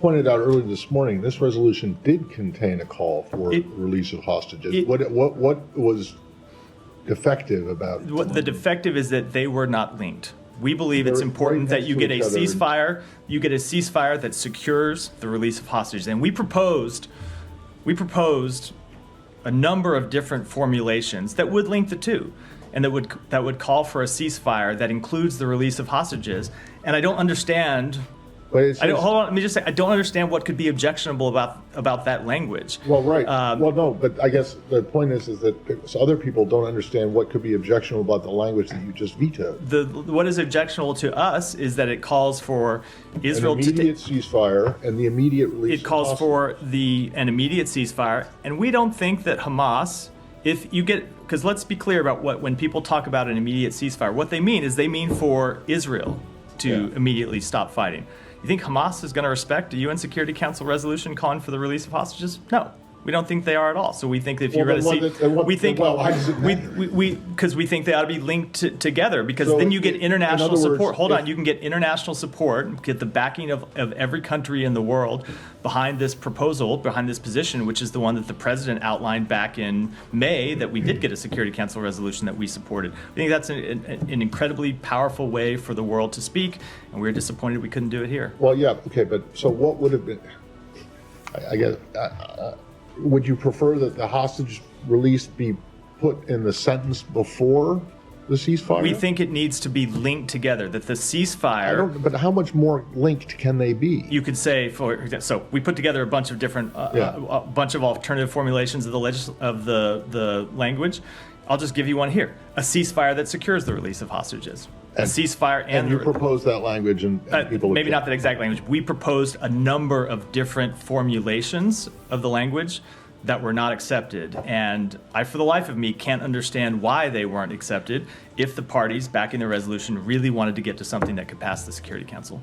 pointed out earlier this morning, this resolution did contain a call for release of hostages. What was defective about it? The defective is that they were not linked. We believe it's important that you get a ceasefire. You get a ceasefire that secures the release of hostages. And we proposed a number of different formulations that would link the two, and that would call for a ceasefire that includes the release of hostages. And I don't understand. Hold on. Let me just say, I don't understand what could be objectionable about that language. Well, right. Well, no, but I guess the point is that other people don't understand what could be objectionable about the language that you just vetoed. What is objectionable to us is that it calls for Israel an immediate ceasefire and the immediate release. It calls for an immediate ceasefire, and we don't think that Hamas. Because let's be clear about when people talk about an immediate ceasefire, what they mean is they mean for Israel to immediately stop fighting. You think Hamas is going to respect a UN Security Council resolution calling for the release of hostages? No, we don't think they are at all. So we think that if you're going to see, because we think they ought to be linked together. Because then you get international support. Hold on, you can get international support, get the backing of every country in the world behind this proposal, behind this position, which is the one that the president outlined back in May, that we did get a Security Council resolution that we supported. I think that's an incredibly powerful way for the world to speak, and we're disappointed we couldn't do it here. Well, yeah, okay, but so what would have been, I guess, would you prefer that the hostage release be put in the sentence before the ceasefire? We think it needs to be linked together, that the ceasefire... But how much more linked can they be? You could say, so we put together a bunch of different, a bunch of alternative formulations of the language. I'll just give you one here. A ceasefire that secures the release of hostages. A ceasefire and you proposed that language and people... Maybe not that exact language. We proposed a number of different formulations of the language that were not accepted. And I, for the life of me, can't understand why they weren't accepted if the parties backing the resolution really wanted to get to something that could pass the Security Council.